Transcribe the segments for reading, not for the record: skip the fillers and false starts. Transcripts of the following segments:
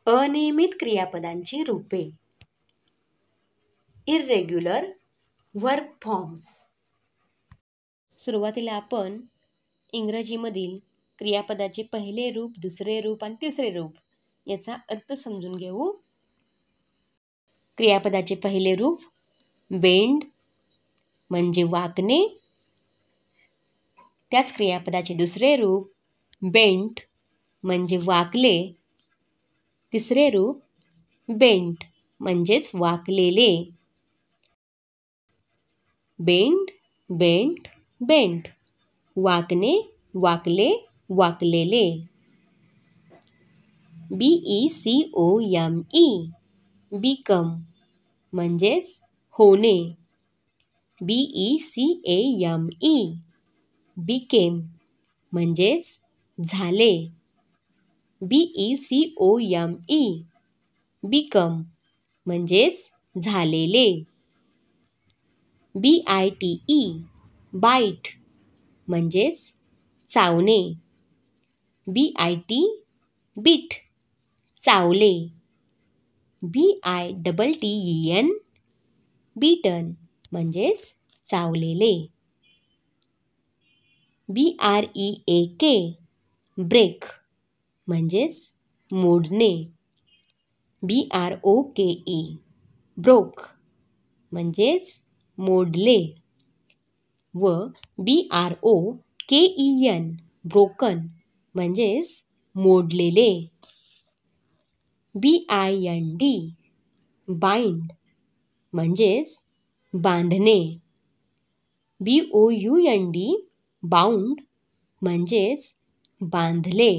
अनियमित क्रियापदांची रूपे. इर्रेग्युलर verb forms. सुरुवातीला आपण इंग्रजीमधील क्रियापदाचे पहिले रूप, दुसरे रूप आणि तिसरे रूप याचा अर्थ समजून घेऊ. क्रियापदाचे पहिले रूप बेंड म्हणजे वाकणे. त्याच क्रियापदाचे दुसरे रूप बेंट म्हणजे वाकले. तिसरे रूप बेंट म्हणजेच वाकलेले. Bend, bent, bent. वाकणे, वाकले, वाकलेले. BECOME बिकम म्हणजेच होणे. BECAME बिकेम म्हणजेच झाले. BECOME बिकम म्हणजेच झालेले. BITE बाईट म्हणजेच चावणे. BIT बीट चावले. BITTEN बीटन म्हणजेच चावलेले. BREAK ब्रेक म्हणजेच मोडणे. BROKE ब्रोक म्हणजेच मोडले व BROKEN ब्रोकन म्हणजेच मोडलेले. BIND बाइंड म्हणजेच बांधणे. BOUND बाउंड म्हणजेच बांधले.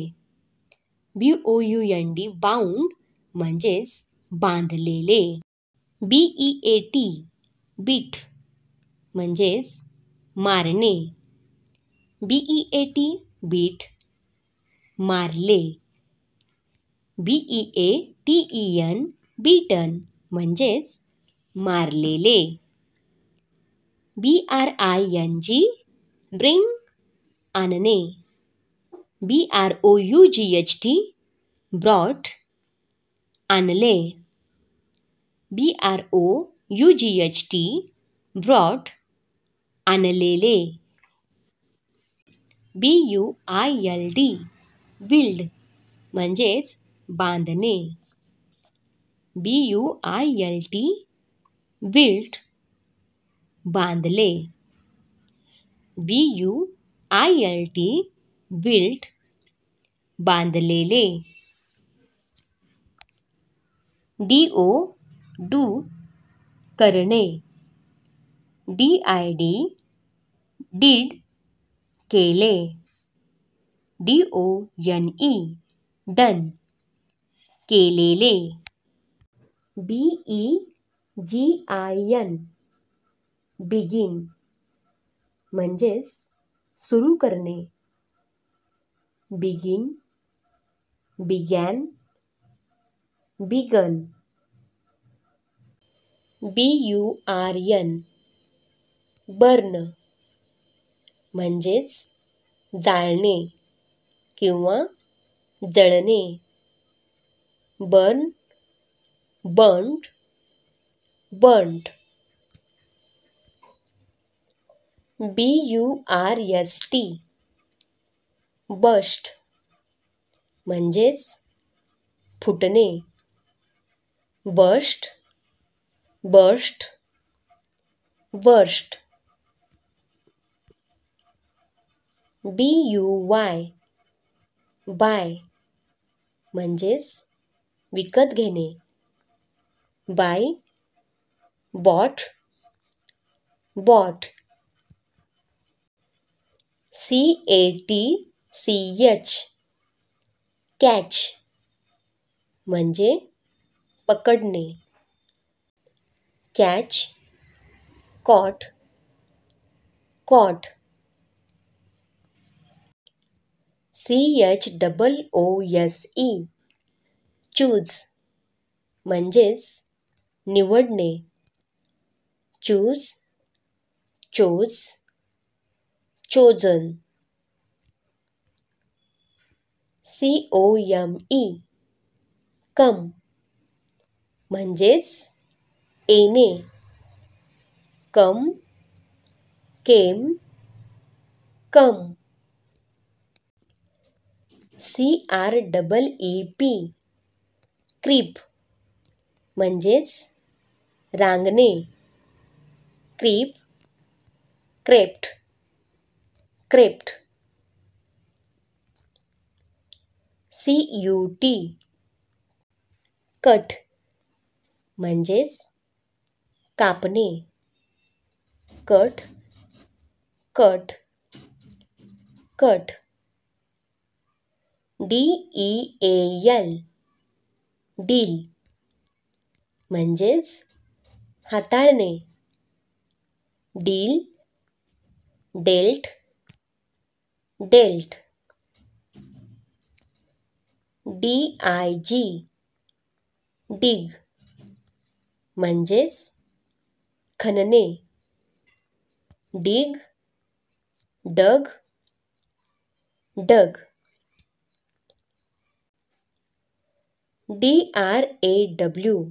BOUND बाउंड म्हणजेच बांधलेले. BEAT बीट म्हणजेच मारणे. BEAT बीट मारले. BEATEN बीटन म्हणजेच मारलेले. BRING ब्रिंग आणणे. BROUGHT ब्रॉट आणले. BROUGHT ब्रॉट आणलेले. BUILD बिल्ड म्हणजेच बांधणे. BUILT बिल्ट बांधले. BUILT बिल्ट बांधलेले. DO डू करणे. DID डीड केले. DONE डन केलेले. BEGIN बिगिन म्हणजेच सुरू करणे. Begin, begin, begun. BURN burn म्हणजेच जाळणे किंवा जळणे. Burn, burned, burned. BURST bast म्हणजेच फुटणे. Bast, burst, worst. BUY bye म्हणजेच विकत घेणे. Bye, bought, bought. CATCH catch म्हणजे पकडणे. Catch, caught, caught. CHOOSE choose म्हणजेच निवडणे. Choose, chose, chosen. COME come म्हणजेच येणे. Come, came, come. CREEP creep म्हणजेच रांगणे. Creep, crept, crept. CUT cut म्हणजेच कापणे. Cut, cut, cut. DEAL deal म्हणजेच हाताळणे. Deal, dealt, dealt. DIG dig म्हणजेच खणणे. Dig, dug, dug. DRAW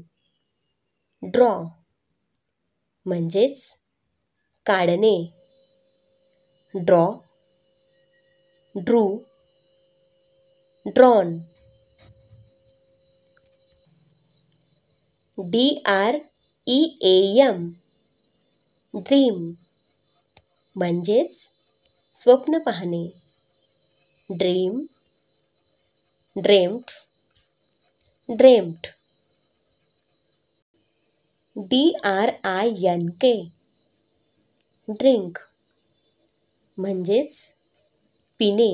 draw म्हणजेच काढणे. Draw, drew, drawn. DREAM dream म्हणजेच स्वप्न पाहणे. Dream, dreamt, dreamt. DRINK drink म्हणजेच पिणे.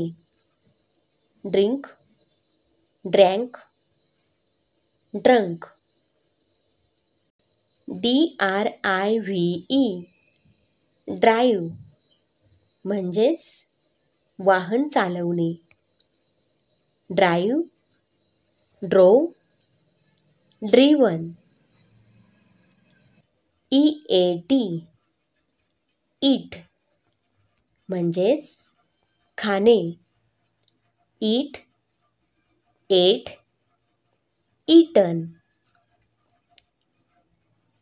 Drink, drank, drunk. DRIVE drive म्हणजेच वाहन चालवणे. Drive, drove, driven. EAT eat म्हणजेच खाणे. Eat, ate, eaten.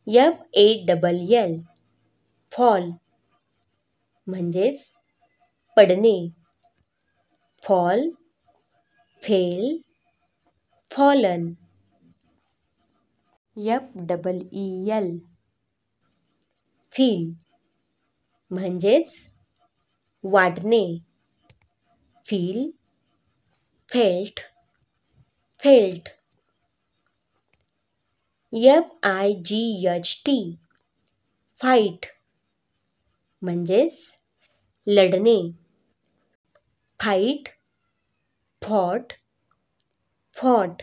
FALL fall म्हणजेच पडणे. Fall, fell, fallen. FEEL feel म्हणजेच वाटणे. Feel, felt, felt. FIGHT fight म्हणजेच लढणे. Fight, fought, fought.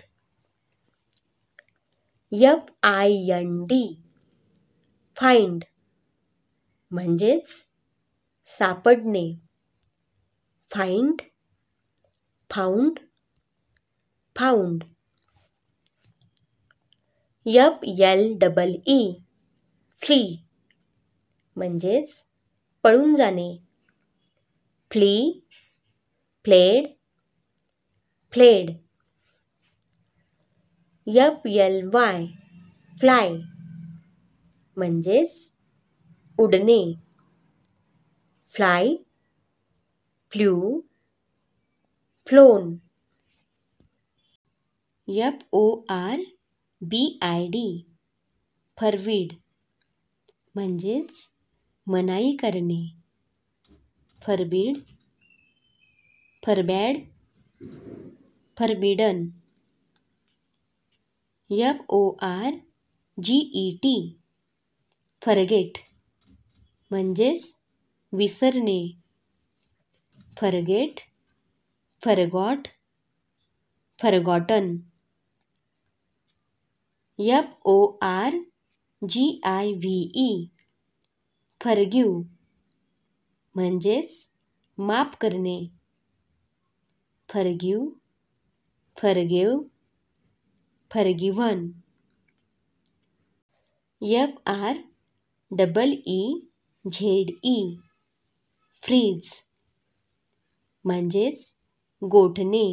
FIND find म्हणजेच सापडणे. Find, found, found. FLEE flee म्हणजेच पळून जाणे. Flee, fled, fled. FLY fly म्हणजेच उडणे. Fly, flew, flown. FORBID forbid म्हणजेच मनाई करणे. Forbid, forbade, forbidden. FORGET forget म्हणजेच विसरणे. Forget, forgot, forgotten. FORGIVE forgive म्हणजेच माफ करणे. Forgive, forgive, फॉरगिव्हन. FREEZE फ्रीज म्हणजेच गोठणे.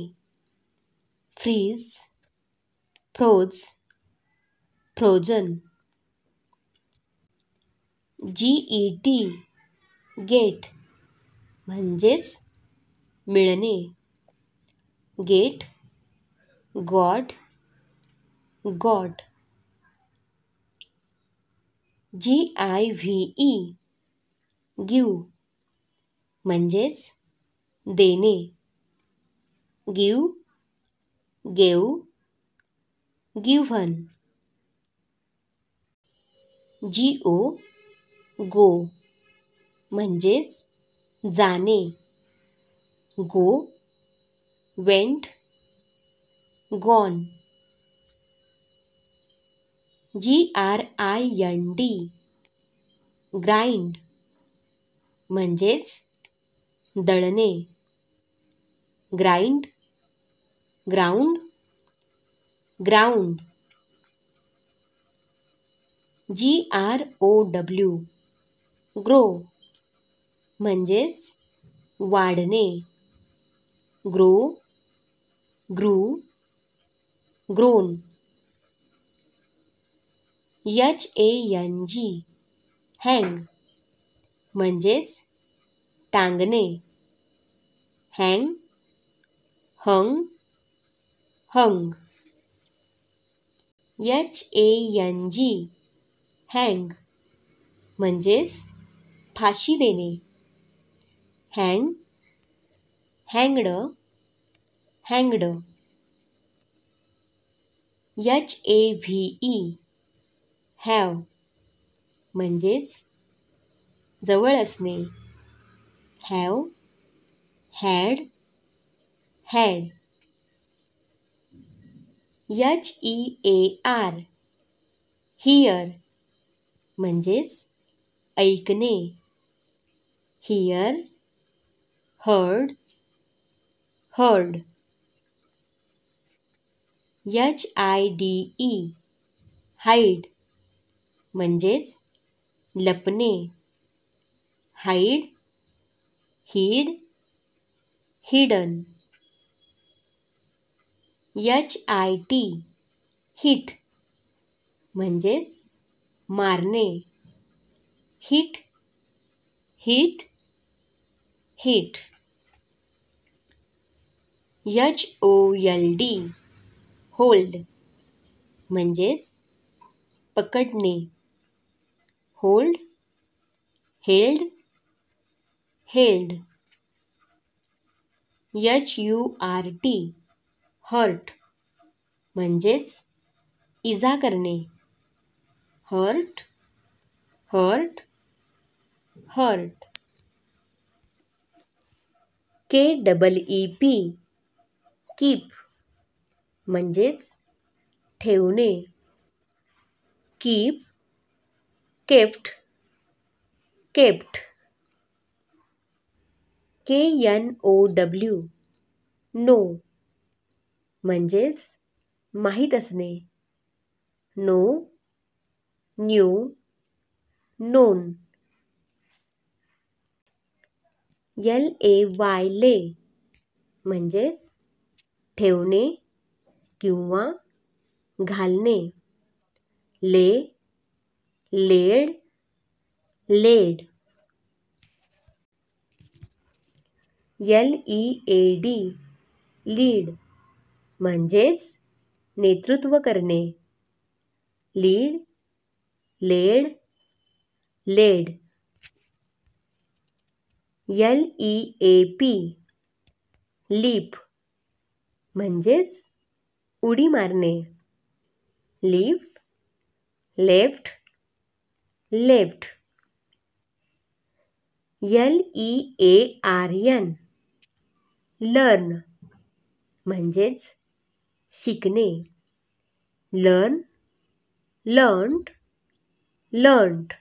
Fridge, froze, frozen. GET, gate म्हणजेच मिळणे. Gate, got, got. GIVE, give म्हणजेच देणे. Give, gave, given. GO, गो म्हणजेच जाणे. गो, वेंट, गॉन. GRIND, ग्राइंड म्हणजेच दळणे. Grind, ground, ground. GROW, grow म्हणजेच वाढणे. ग्रो, ग्रू, ग्रोन. HANG, हँग म्हणजेच टांगणे. हँग, हंग, हंग. HANG, हँग म्हणजेच फाशी देणे. हँग, हँगड, हँगड. HAVE, हॅव म्हणजेच जवळ असणे. Have, had, had. HEAR, hear म्हणजेच ऐकणे. Hear, heard, heard. HIDE, hide म्हणजेच लपणे. Hide, hid, hidden. HIT, hit म्हणजेच मारणे. Hit, hit, hit. HOLD, hold म्हणजेच पकडणे. Hold, held, held. HURT, hurt म्हणजेच इजा करणे. Hurt, hurt, hurt. KEEP, keep म्हणजेच ठेवणे. Keep, kept, kept. KNOW, know म्हणजेच माहीत असणे. No, new, non. LAY, ले म्हणजेच ठेवणे किंवा घालणे. ले, लेड, लेड. LEAD, लीड म्हणजेच नेतृत्व करणे. Lead, led, led. LEAP, leap म्हणजेच उडी मारणे. Leap, left, left. LEARN, learn म्हणजेच शिकणे. Learn, learned, learned.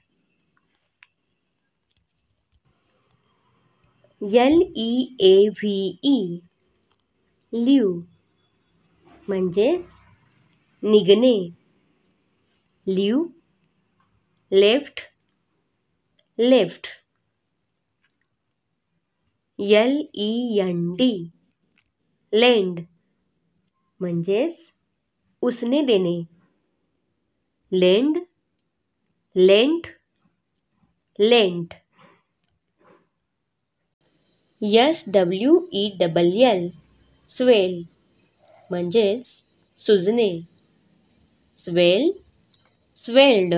LEAVE, leave म्हणजेच निघणे. Leave, left, left. LEND, lend म्हणजेच उसने देणे. Lend, lent, lent. SWELL swell म्हणजेच सुजणे. Swell, swelled,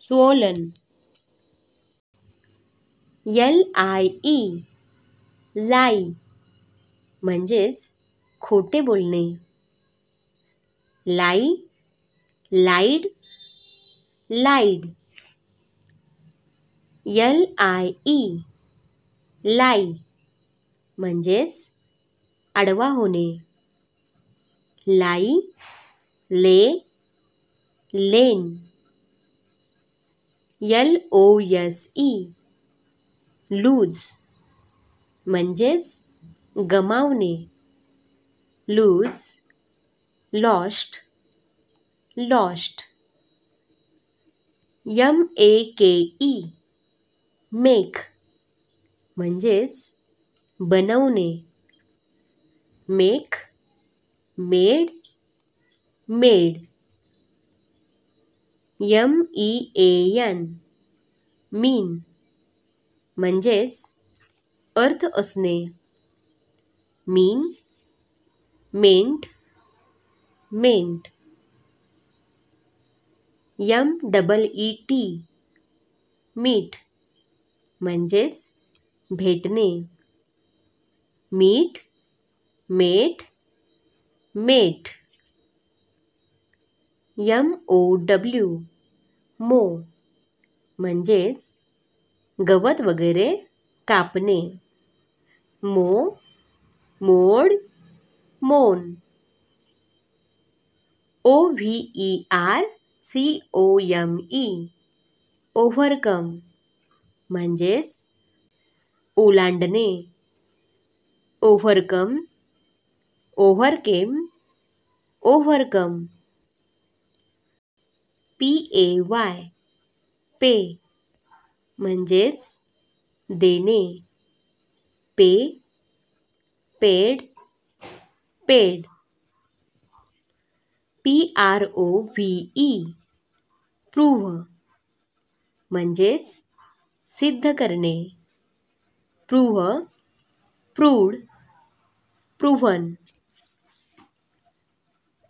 swollen. LIE lie म्हणजेच खोटे बोलणे. Lie, lied, lied. LIE lie म्हणजेच आडवा होणे. Lie, lay, lain. LOSE lose म्हणजेच गमावणे. Lose, lost, lost. MAKE make म्हणजेच बनवणे. Make, made, made. MEAN मीन म्हणजेच अर्थ असणे. मीन, मेंट, मेंट. MEET मीट म्हणजेच भेटणे. मीट, मेट, मेट. MOW मो म्हणजेच गवत वगैरे कापणे. मो, मोड, मोन. OVERCOME ओव्हरकम म्हणजेच ओलांडणे. Overcome, overcame, overcome. PAY pay म्हणजेच देणे. Pay, paid, paid. PROVE prove म्हणजेच सिद्ध करणे. Prove, proved, proven.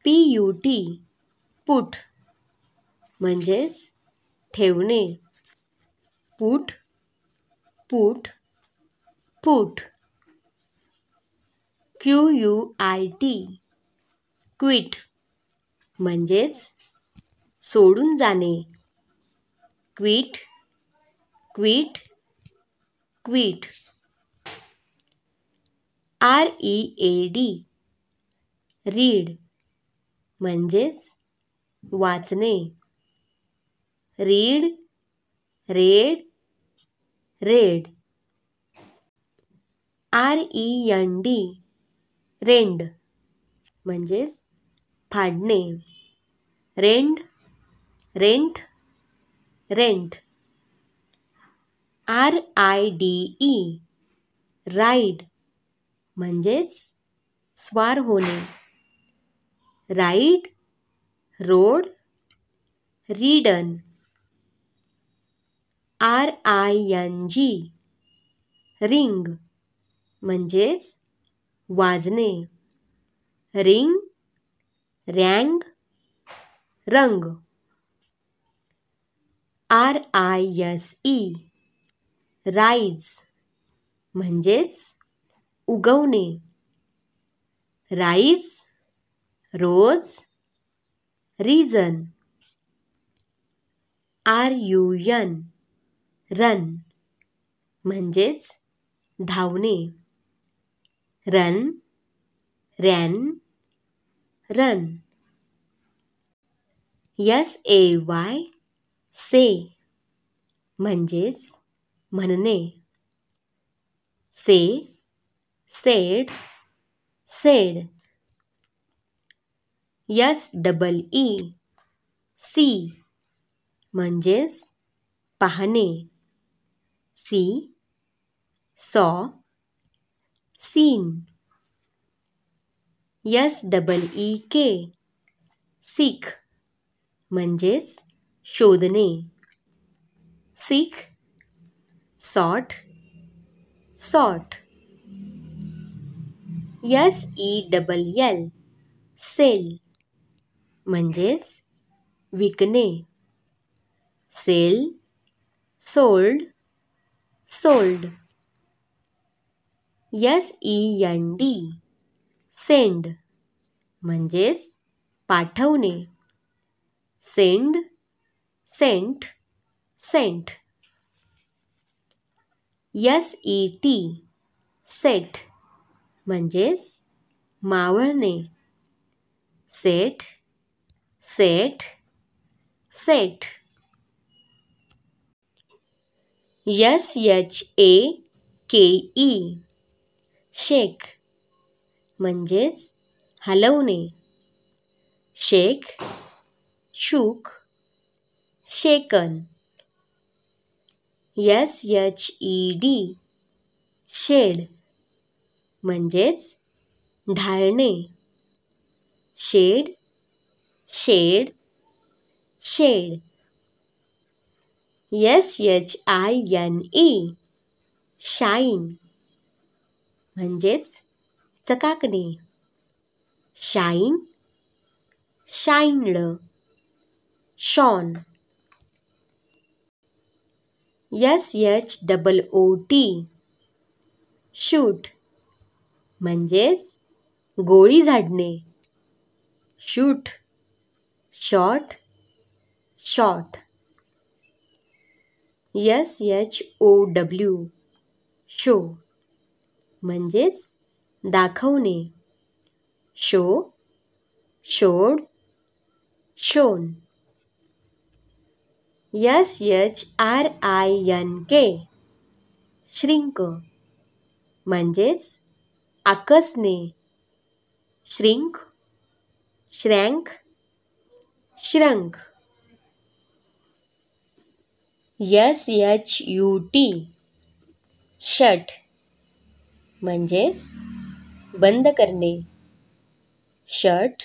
PUT put म्हणजेच ठेवणे. Put, put, put. QUIT quit म्हणजेच सोडून जाणे. Quit, quit, quit. READ read म्हणजेच वाचणे. Read, read, read. REND rend म्हणजेच फाडणे. Rend, rent, rent. RIDE ride म्हणजेच स्वार होणे. Ride, rode, ridden. RING ring म्हणजेच वाजणे. Ring, rang, rung. RISE rise म्हणजेच उगवणे. Rise, rose, risen. RUN run म्हणजेच धावणे. Run, ran, run. SAY say म्हणजेच म्हणणे. Say, said, said. SEE see म्हणजेच पाहणे. See, saw, seen. SEEK seek म्हणजेच शोधणे. Seek, sought, sought. SELL, sell म्हणजेच विकणे. Sell, sold, sold. SEND, send म्हणजेच पाठवणे. Send, sent, sent. SET, set म्हणजेच मावळणे. Set, set, set. SHAKE, shake म्हणजेच हलवणे. Shake, shook, shaken. SHED, shed म्हणजेच ढाळणे. Shed, shed, shed. SHINE, shine म्हणजेच चकाकणे. Shine, shined, shone. SHOOT, shoot म्हणजेच गोळी झाडणे. Shoot, shot, shot. SHOW, show म्हणजेच दाखवणे. Show, showed, shown. SHRINK, shrink म्हणजेच आकसणे. Shrink, shrank, shrunk. SHUT, shut म्हणजेच बंद करणे. Shut,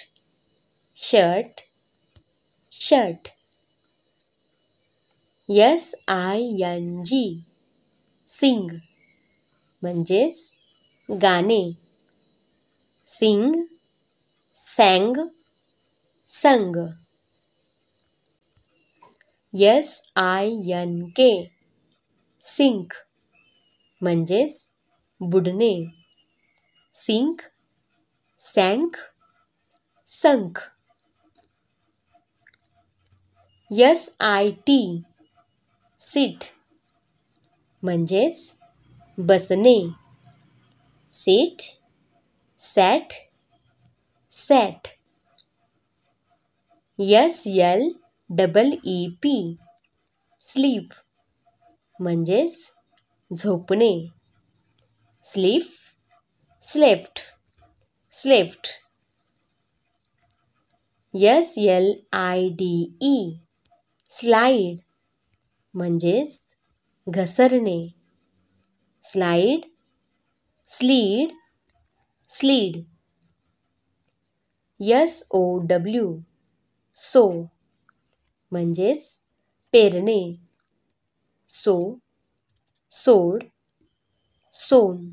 shut, shut. SING, sing म्हणजेच गाणे. Sing, sang, sung. SINK, sink म्हणजेच बुडणे. Sink, sank, sunk. SIT, sit म्हणजेच बसणे. Sit, sat, sat. SLEEP, sleep म्हणजेच झोपणे. Sleep, slept, slept. SLIDE, slide म्हणजेच घसरणे. Slide, slid, slid. SOW, so म्हणजेच पेरणे. सो, सोड, सोन.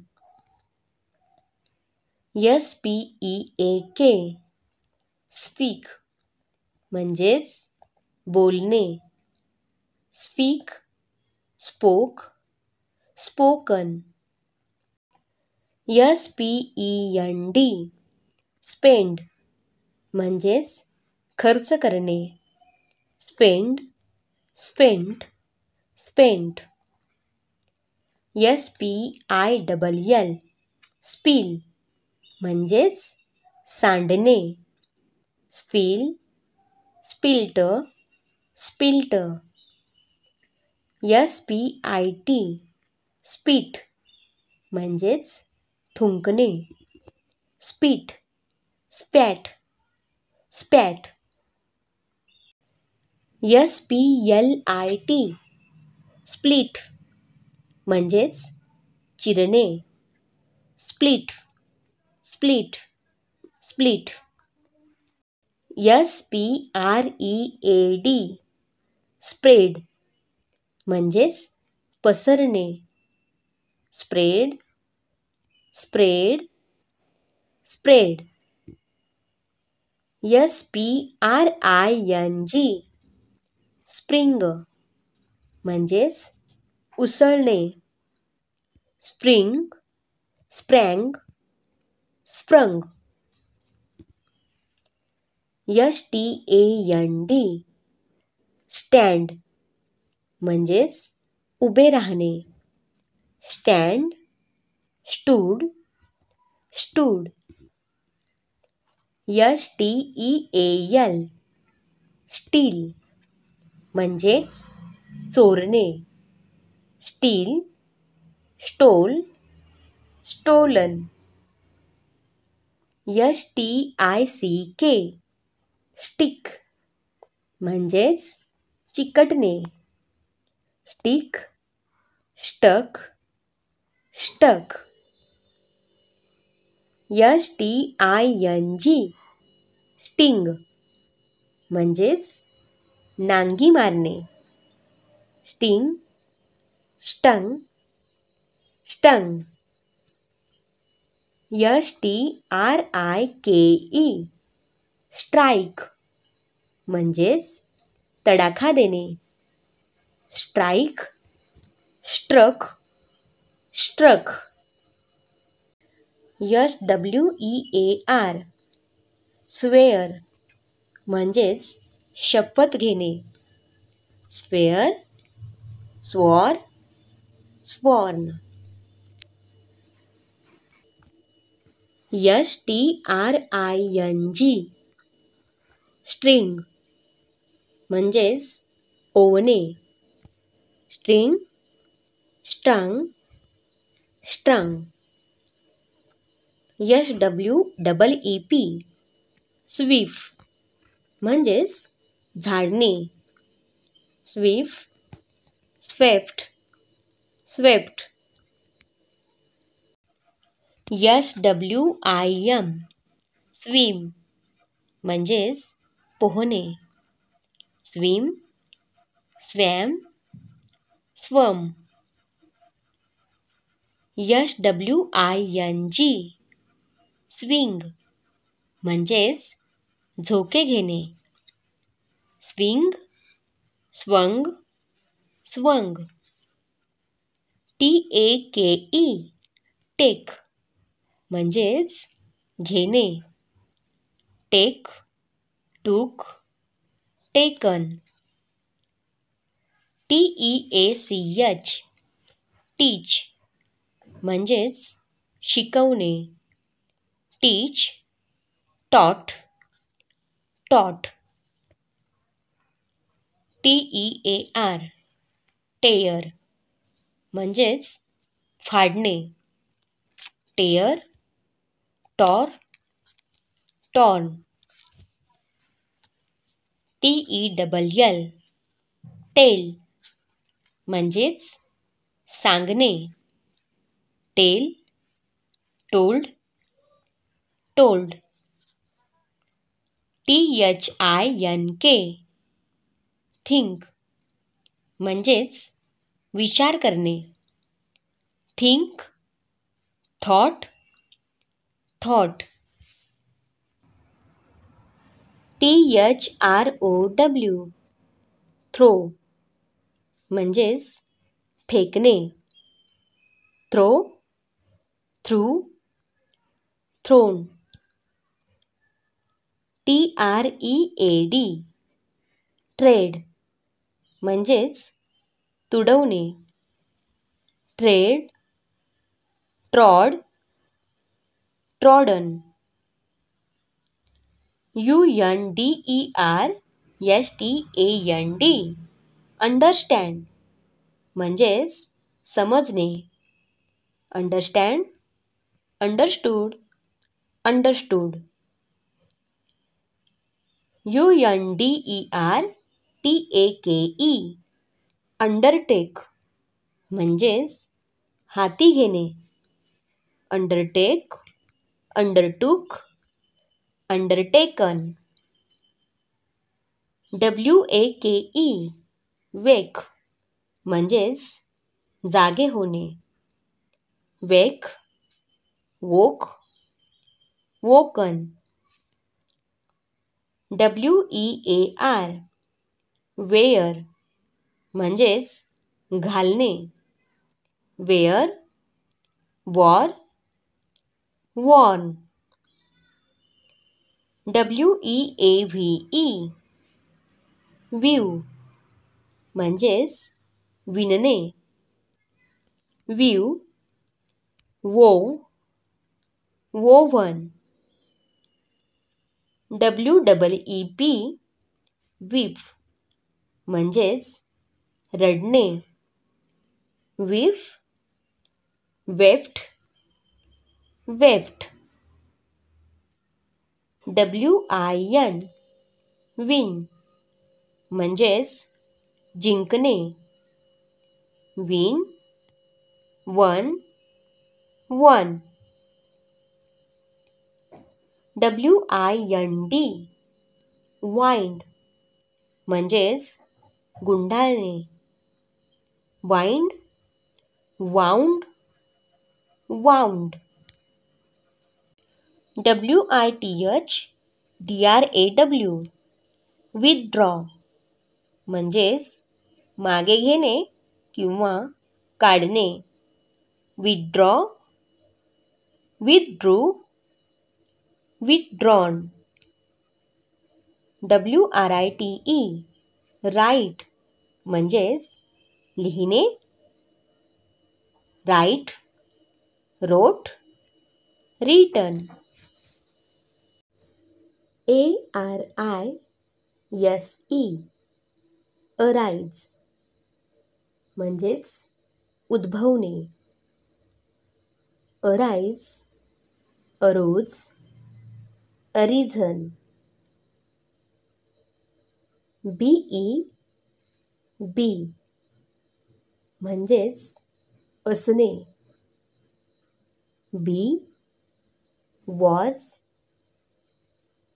SPEAK, स्पीक म्हणजेच बोलणे. Speak, spoke, spoken. SPEND, spend म्हणजेच खर्च करणे. Spend, spent, spent. SPILL, spill म्हणजेच सांडणे. Spill, spilt, spilt. SPIT, spit म्हणजेच थुंकणे. स्पीट, स्पॅट, स्पॅट. SPLIT, स्प्लिट म्हणजेच चिरणे. Split, split, split. SPREAD spread म्हणजेच पसरणे. Spread, spread, spread. SPRING spring म्हणजेच उसळणे. Spring, स्प्रँग, sprung. STAND स्टँड म्हणजेच उभे राहणे. Stand, stood, stood. STEAL steel म्हणजेच चोरणे. Steel, stole, stolen. STICK stick म्हणजेच चिकटणे. Stick, stuck, stuck. STING sting म्हणजेच नांगी मारणे. Sting, stung, stung. STRIKE strike म्हणजेच तडाखा देणे. Strike, struck, struck. SWEAR swear म्हणजेच शपथ घेणे. Swear, swore, sworn. STRING string म्हणजेच ओवणे. String, strung, strung. SWEEP sweep म्हणजेच झाडणे. Sweep, swept, swept. SWIM swim म्हणजेच पोहणे. Swim, swam, swum. SWING swing म्हणजेच झोके घेणे. Swing, swung, swung. TAKE take म्हणजेच घेणे. टेक, टूक, टेकन. TEACH टीच म्हणजेच शिकवणे. टीच, टॉट, टॉट. TEAR टेअर म्हणजेच फाडणे. Tear, Tor, torn. TELL tail म्हणजेच सांगणे. Tail, told, told. THINK think म्हणजेच विचार करणे. Think, thought, thought. THROW throw म्हणजेच फेकणे. Throw, through, throne. TREAD trade म्हणजेच तुडवणे. Trade, ट्रॉड, trodden. UNDERSTAND अंडरस्टँड म्हणजेच समजणे. Understand, understood, understood. UNDERTAKE undertake म्हणजेच हाती घेणे. Undertake, अंडरटूक, undertaken. WAKE वेक म्हणजेच जागे होणे. वेक, वोक, वोकन. WEAR वेअर म्हणजेच घालणे. Wear, wore, worn. WEAVE weave म्हणजेच विणणे. Weave, wove, woven. WEEP weep म्हणजेच रडणे. Weep, wept, wept. WIN win म्हणजेच जिंकणे. Win, won, won. WIND wind म्हणजेच गुंडाळणे. Wind, wound, wound. WITHDRAW withdraw म्हणजेच मागे घेणे किंवा काढणे. Withdraw, withdrew, withdrawn. WRITE write म्हणजेच लिहिणे. Write, wrote, written. ARISE arise म्हणजेच उद्भवणे. Arise, arose, arisen. BEB म्हणजेच असणे. Be, was,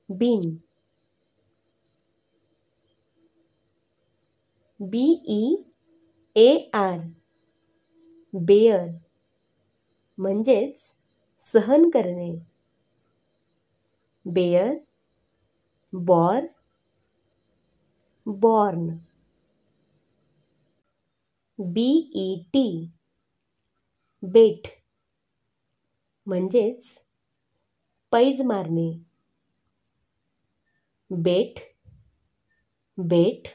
been. BEAR bear म्हणजेच सहन करणे. Bare, bore, borne. BET bet म्हणजेच पैज मारणे. बेट, बेट,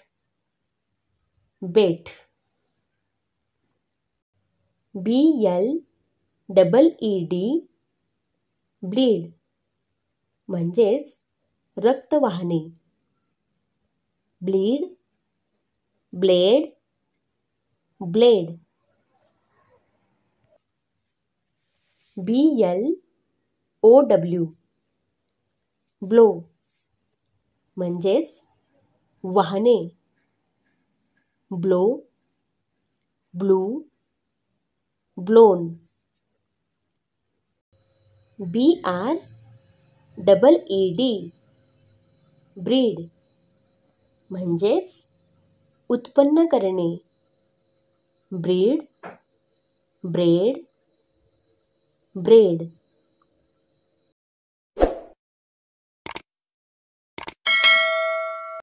बेट. BLEED ब्लीड म्हणजेच रक्त वाहणे. Bleed, blade, blade. BLOW blow म्हणजेच वाहणे. Blow, blue, blown. BREED breed म्हणजेच उत्पन्न करणे. Breed, bread, bread.